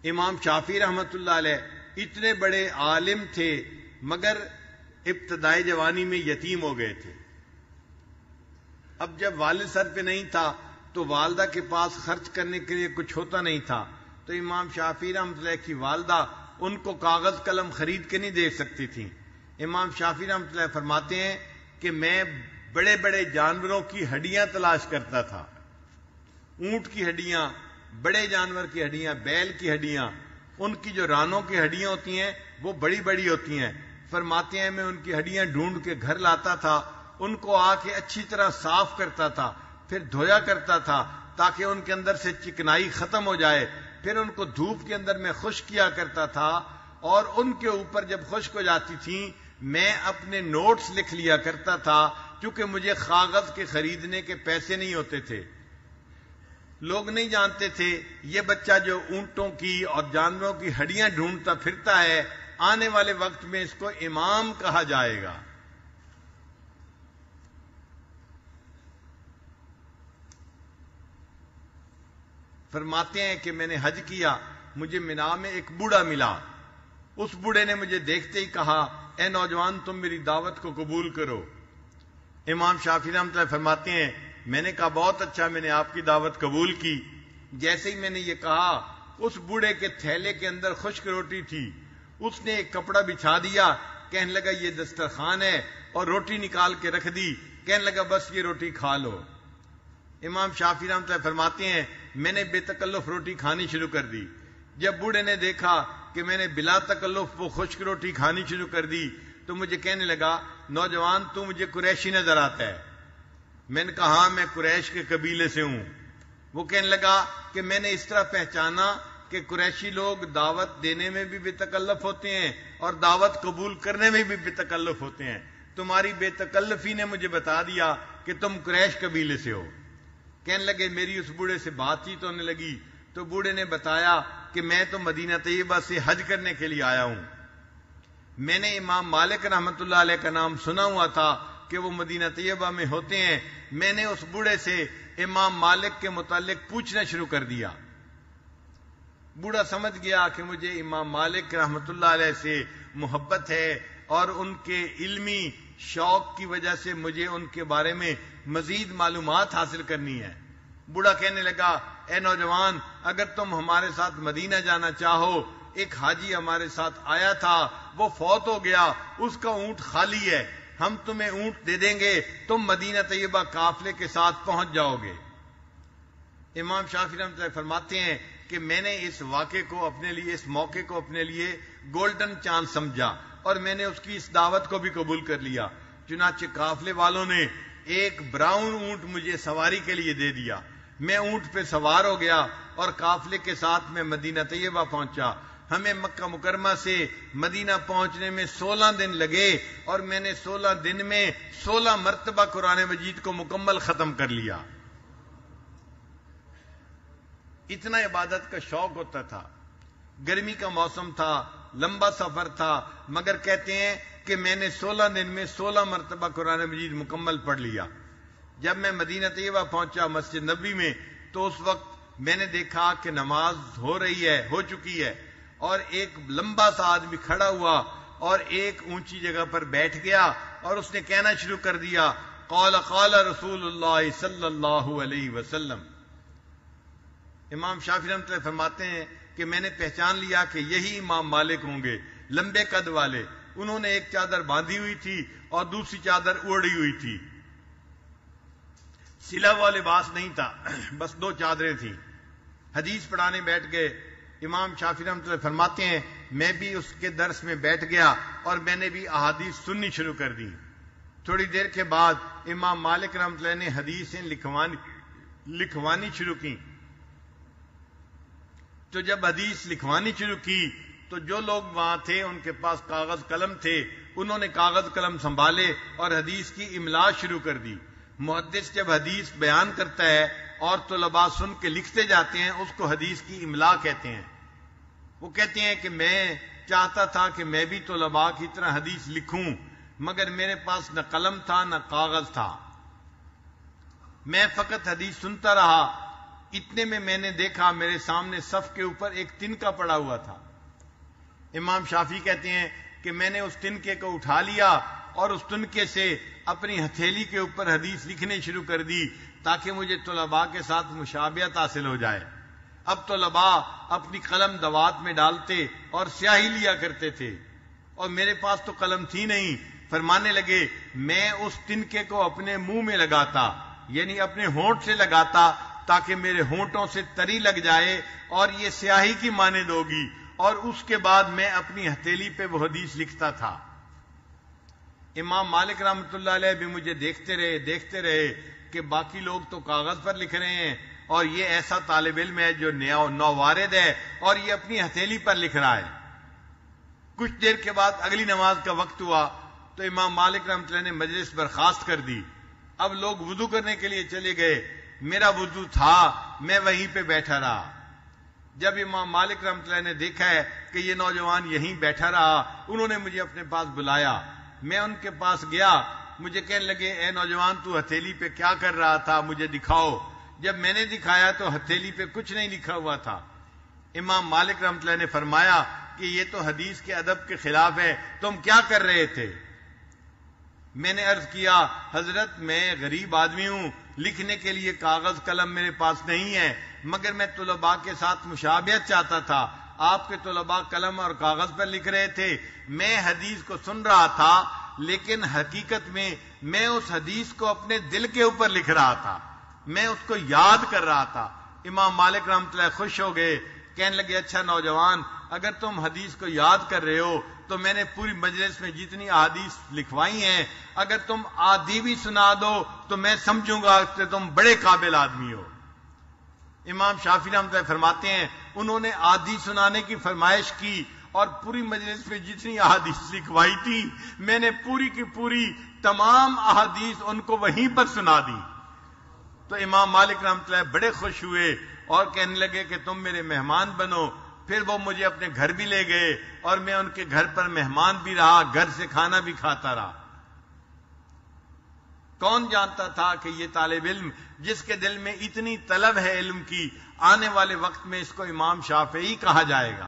امام شافعی رحمۃ اللہ علیہ اتنے بڑے عالم تھے مگر ابتدائی جوانی میں یتیم ہو گئے تھے. اب جب والد سر پہ نہیں تھا تو والدہ کے پاس خرچ کرنے کے لیے کچھ ہوتا نہیں تھا، تو امام شافعی رحمۃ اللہ کی والدہ ان کو کاغذ قلم خرید کے نہیں دے سکتی تھیں. امام شافعی رحمۃ اللہ فرماتے ہیں کہ میں بڑے بڑے جانوروں کی ہڈیاں تلاش کرتا تھا، اونٹ کی ہڈیاں، بڑے جانور کی ہڈیاں، بیل کی ہڈیاں، ان کی جو رانوں کی ہڈیاں ہوتی ہیں وہ بڑی بڑی ہوتی ہیں. فرماتے ہیں میں ان کی ہڈیاں ڈھونڈ کے گھر لاتا تھا، ان کو آ کے اچھی طرح صاف کرتا تھا، پھر دھویا کرتا تھا تاکہ ان کے اندر سے چکنائی ختم ہو جائے، پھر ان کو دھوپ کے اندر میں خشک کیا کرتا تھا، اور ان کے اوپر جب خشک ہو جاتی تھیں میں اپنے نوٹس لکھ لیا کرتا تھا، کیونکہ مجھے کاغذ کے خریدنے کے پیسے نہیں ہوتے تھے. لوگ نہیں جانتے تھے یہ بچہ جو اونٹوں کی اور جانوروں کی ہڈیاں ڈھونڈتا پھرتا ہے آنے والے وقت میں اس کو امام کہا جائے گا. فرماتے ہیں کہ میں نے حج کیا، مجھے مینا میں ایک بوڑھا ملا. اس بوڑھے نے مجھے دیکھتے ہی کہا اے نوجوان تم میری دعوت کو قبول کرو. امام شافعی رحمۃ اللہ فرماتے ہیں میں نے کہا بہت اچھا، میں نے آپ کی دعوت قبول کی. جیسے ہی میں نے یہ کہا اس بوڑھے کے تھیلے کے اندر خشک روٹی تھی، اس نے ایک کپڑا بچھا دیا، کہنے لگا یہ دسترخوان ہے، اور روٹی نکال کے رکھ دی، کہنے لگا بس یہ روٹی کھا لو. امام شافعی رحمۃ اللہ فرماتے ہیں میں نے بے تکلف روٹی کھانی شروع کر دی. جب بوڑھے نے دیکھا کہ میں نے بلا تکلف وہ خشک روٹی کھانی شروع کر دی تو مجھے کہنے لگا نوجوان تو مجھے قریشی نظر آتا ہے. میں نے کہا ہاں میں قریش کے قبیلے سے ہوں. وہ کہنے لگا کہ میں نے اس طرح پہچانا کہ قریشی لوگ دعوت دینے میں بھی بے تکلف ہوتے ہیں اور دعوت قبول کرنے میں بھی بے تکلف ہوتے ہیں. تمہاری بے تکلفی نے مجھے بتا دیا کہ تم قریش قبیلے سے ہو. کہنے لگے میری اس بوڑھے سے بات چیت ہونے لگی تو بوڑھے نے بتایا کہ میں تو مدینہ طیبہ سے حج کرنے کے لیے آیا ہوں. میں نے امام مالک رحمۃ اللہ علیہ کا نام سنا ہوا تھا کہ وہ مدینہ طیبہ میں ہوتے ہیں. میں نے اس بوڑھے سے امام مالک کے متعلق پوچھنا شروع کر دیا. بوڑھا سمجھ گیا کہ مجھے امام مالک رحمۃ اللہ علیہ سے محبت ہے اور ان کے علمی شوق کی وجہ سے مجھے ان کے بارے میں مزید معلومات حاصل کرنی ہے. بوڑھا کہنے لگا اے نوجوان اگر تم ہمارے ساتھ مدینہ جانا چاہو، ایک حاجی ہمارے ساتھ آیا تھا وہ فوت ہو گیا، اس کا اونٹ خالی ہے، ہم تمہیں اونٹ دے دیں گے، تم مدینہ طیبہ قافلے کے ساتھ پہنچ جاؤ گے. امام شافعی رحمۃ اللہ فرماتے ہیں کہ میں نے اس واقعے کو اپنے لیے، اس موقع کو اپنے لیے گولڈن چانس سمجھا اور میں نے اس کی اس دعوت کو بھی قبول کر لیا. چنانچہ قافلے والوں نے ایک براؤن اونٹ مجھے سواری کے لیے دے دیا. میں اونٹ پہ سوار ہو گیا اور قافلے کے ساتھ میں مدینہ طیبہ پہنچا. ہمیں مکہ مکرمہ سے مدینہ پہنچنے میں 16 دن لگے اور میں نے 16 دن میں 16 مرتبہ قرآن مجید کو مکمل ختم کر لیا. اتنا عبادت کا شوق ہوتا تھا. گرمی کا موسم تھا، لمبا سفر تھا، مگر کہتے ہیں کہ میں نے 16 دن میں 16 مرتبہ قرآن مجید مکمل پڑھ لیا. جب میں مدینہ طیبہ پہنچا مسجد نبوی میں تو اس وقت میں نے دیکھا کہ نماز ہو چکی ہے اور ایک لمبا سا آدمی کھڑا ہوا اور ایک اونچی جگہ پر بیٹھ گیا اور اس نے کہنا شروع کر دیا قال قال رسول اللہ صلی اللہ علیہ وسلم. امام شافعی رحمۃ اللہ فرماتے ہیں کہ میں نے پہچان لیا کہ یہی امام مالک ہوں گے، لمبے قد والے. انہوں نے ایک چادر باندھی ہوئی تھی اور دوسری چادر اوڑھی ہوئی تھی. سلا ہوا لباس نہیں تھا، بس 2 چادریں تھیں. حدیث پڑھانے بیٹھ گئے. امام شافعی رحمۃ اللہ فرماتے ہیں میں بھی اس کے درس میں بیٹھ گیا اور میں نے بھی احادیث سننی شروع کر دی. تھوڑی دیر کے بعد امام مالک رحمۃ اللہ نے حدیثیں لکھوانی شروع کی. تو جب حدیث لکھوانی شروع کی تو جو لوگ وہاں تھے ان کے پاس کاغذ قلم تھے، انہوں نے کاغذ قلم سنبھالے اور حدیث کی املا شروع کر دی. محدث جب حدیث بیان کرتا ہے اور طلباء سن کے لکھتے جاتے ہیں اس کو حدیث کی املا کہتے ہیں. وہ کہتے ہیں کہ میں چاہتا تھا کہ میں بھی طلباء کی طرح حدیث لکھوں، مگر میرے پاس نہ قلم تھا نہ کاغذ تھا. میں فقط حدیث سنتا رہا اتنے میں نے دیکھا میرے سامنے صف کے اوپر ایک تنکا پڑا ہوا تھا. امام شافعی کہتے ہیں کہ میں نے اس تنکے کو اٹھا لیا اور اس تنکے سے اپنی ہتھیلی کے اوپر حدیث لکھنے شروع کر دی تاکہ مجھے طلباء کے ساتھ مشابہت حاصل ہو جائے. اب طلباء اپنی قلم دوات میں ڈالتے اور سیاہی لیا کرتے تھے اور میرے پاس تو قلم تھی نہیں. فرمانے لگے میں اس تنکے کو اپنے منہ میں لگاتا، یعنی اپنے ہونٹ سے لگاتا تاکہ میرے ہونٹوں سے تری لگ جائے اور یہ سیاہی کی مانند ہوگی، اور اس کے بعد میں اپنی ہتھیلی پہ وہ حدیث لکھتا تھا. امام مالک رحمۃ اللہ علیہ بھی مجھے دیکھتے رہے کہ باقی لوگ تو کاغذ پر لکھ رہے ہیں اور یہ ایسا طالب علم ہے جو نووارد ہے اور یہ اپنی ہتھیلی پر لکھ رہا ہے. کچھ دیر کے بعد اگلی نماز کا وقت ہوا تو امام مالک رحمۃ اللہ نے مجلس برخاست کر دی. اب لوگ وضو کرنے کے لیے چلے گئے، میرا وضو تھا، میں وہیں پہ بیٹھا رہا. جب امام مالک رحمۃ اللہ نے دیکھا ہے کہ یہ نوجوان یہیں بیٹھا رہا، انہوں نے مجھے اپنے پاس بلایا. میں ان کے پاس گیا، مجھے کہنے لگے اے نوجوان تو ہتھیلی پہ کیا کر رہا تھا، مجھے دکھاؤ. جب میں نے دکھایا تو ہتھیلی پہ کچھ نہیں لکھا ہوا تھا. امام مالک رحمۃ اللہ نے فرمایا کہ یہ تو حدیث کے ادب کے خلاف ہے، تم کیا کر رہے تھے؟ میں نے عرض کیا حضرت میں غریب آدمی ہوں، لکھنے کے لیے کاغذ قلم میرے پاس نہیں ہے، مگر میں طلباء کے ساتھ مشابہت چاہتا تھا. آپ کے طلباء قلم اور کاغذ پر لکھ رہے تھے، میں حدیث کو سن رہا تھا، لیکن حقیقت میں میں اس حدیث کو اپنے دل کے اوپر لکھ رہا تھا، میں اس کو یاد کر رہا تھا. امام مالک رحمۃ اللہ خوش ہو گئے، کہنے لگے اچھا نوجوان، اگر تم حدیث کو یاد کر رہے ہو تو میں نے پوری مجلس میں جتنی احادیث لکھوائی ہیں اگر تم آدھی بھی سنا دو تو میں سمجھوں گا کہ تم بڑے قابل آدمی ہو. امام شافعی رحمۃ اللہ فرماتے ہیں انہوں نے آدھی سنانے کی فرمائش کی اور پوری مجلس میں جتنی احادیث لکھوائی تھی میں نے پوری کی پوری تمام احادیث ان کو وہیں پر سنا دی. تو امام مالک رحمۃ اللہ بڑے خوش ہوئے اور کہنے لگے کہ تم میرے مہمان بنو. پھر وہ مجھے اپنے گھر بھی لے گئے اور میں ان کے گھر پر مہمان بھی رہا، گھر سے کھانا بھی کھاتا رہا. کون جانتا تھا کہ یہ طالب علم جس کے دل میں اتنی طلب ہے علم کی، آنے والے وقت میں اس کو امام شافعی کہا جائے گا.